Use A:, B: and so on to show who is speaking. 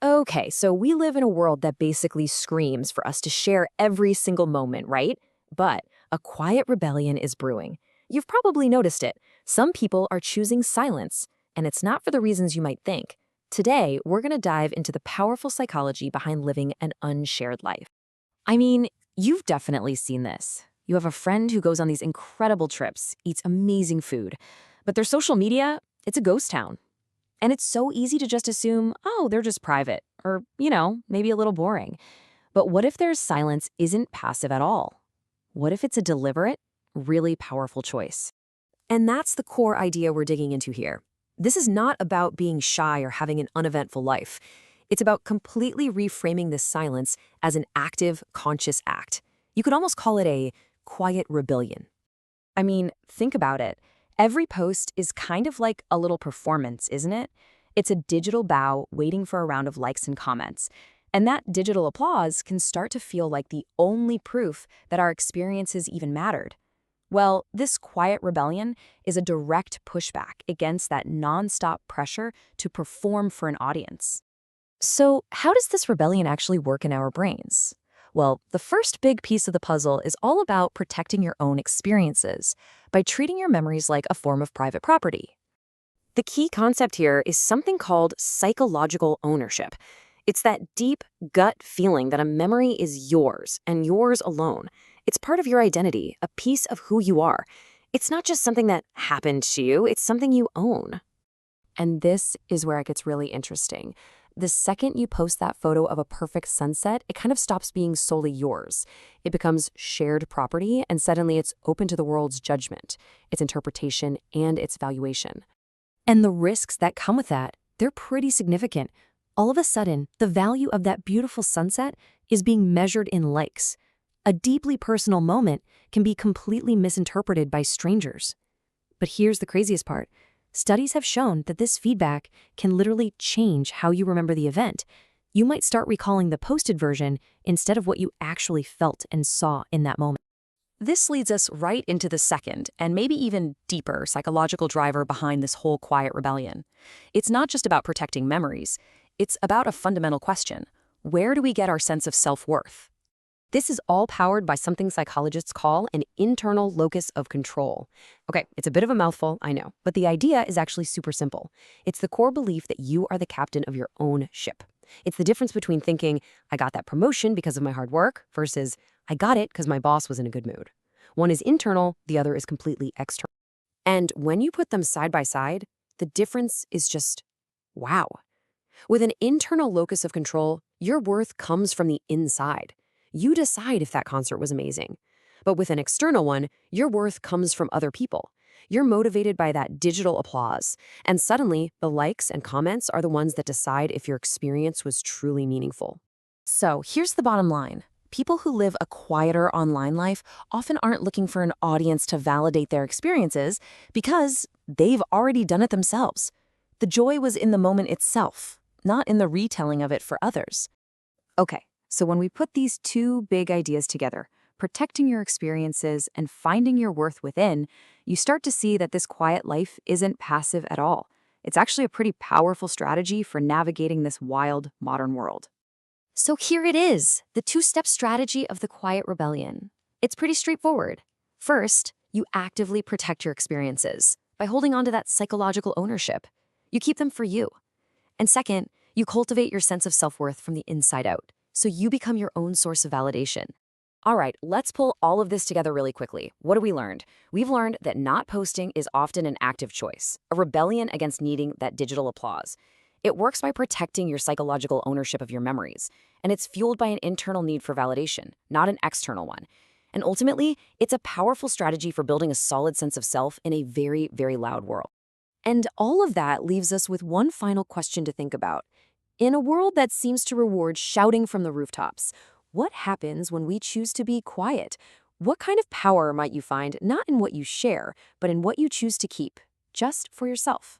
A: Okay, so we live in a world that basically screams for us to share every single moment, right? But a quiet rebellion is brewing. You've probably noticed it. Some people are choosing silence, and it's not for the reasons you might think. Today, we're going to dive into the powerful psychology behind living an unshared life. I mean, you've definitely seen this. You have a friend who goes on these incredible trips, eats amazing food, but their social media, it's a ghost town. And it's so easy to just assume, oh, they're just private, or, maybe a little boring. But what if their silence isn't passive at all? What if it's a deliberate, really powerful choice? And that's the core idea we're digging into here. This is not about being shy or having an uneventful life. It's about completely reframing this silence as an active, conscious act. You could almost call it a quiet rebellion. I mean, think about it. Every post is kind of like a little performance, isn't it? It's a digital bow waiting for a round of likes and comments. And that digital applause can start to feel like the only proof that our experiences even mattered. Well, this quiet rebellion is a direct pushback against that nonstop pressure to perform for an audience. So, how does this rebellion actually work in our brains? Well, the first big piece of the puzzle is all about protecting your own experiences by treating your memories like a form of private property. The key concept here is something called psychological ownership. It's that deep gut feeling that a memory is yours and yours alone. It's part of your identity, a piece of who you are. It's not just something that happened to you, it's something you own. And this is where it gets really interesting. The second you post that photo of a perfect sunset, it kind of stops being solely yours. It becomes shared property, and suddenly it's open to the world's judgment, its interpretation, and its valuation. And the risks that come with that, they're pretty significant. All of a sudden, the value of that beautiful sunset is being measured in likes. A deeply personal moment can be completely misinterpreted by strangers. But here's the craziest part. Studies have shown that this feedback can literally change how you remember the event. You might start recalling the posted version instead of what you actually felt and saw in that moment. This leads us right into the second, and maybe even deeper, psychological driver behind this whole quiet rebellion. It's not just about protecting memories. It's about a fundamental question. Where do we get our sense of self-worth? This is all powered by something psychologists call an internal locus of control. Okay, it's a bit of a mouthful, I know, but the idea is actually super simple. It's the core belief that you are the captain of your own ship. It's the difference between thinking, I got that promotion because of my hard work, versus, I got it because my boss was in a good mood. One is internal, the other is completely external. And when you put them side by side, the difference is just, wow. With an internal locus of control, your worth comes from the inside. You decide if that concert was amazing. But with an external one, your worth comes from other people. You're motivated by that digital applause. And suddenly, the likes and comments are the ones that decide if your experience was truly meaningful. So here's the bottom line. People who live a quieter online life often aren't looking for an audience to validate their experiences because they've already done it themselves. The joy was in the moment itself, not in the retelling of it for others. Okay. So when we put these two big ideas together, protecting your experiences and finding your worth within, you start to see that this quiet life isn't passive at all. It's actually a pretty powerful strategy for navigating this wild modern world. So here it is, the two-step strategy of the quiet rebellion. It's pretty straightforward. First, you actively protect your experiences by holding on to that psychological ownership. You keep them for you. And second, you cultivate your sense of self-worth from the inside out. So you become your own source of validation. All right, let's pull all of this together really quickly. What have we learned? We've learned that not posting is often an active choice, a rebellion against needing that digital applause. It works by protecting your psychological ownership of your memories, and it's fueled by an internal need for validation, not an external one. And ultimately, it's a powerful strategy for building a solid sense of self in a very, very loud world. And all of that leaves us with one final question to think about. In a world that seems to reward shouting from the rooftops, what happens when we choose to be quiet? What kind of power might you find not in what you share, but in what you choose to keep, just for yourself?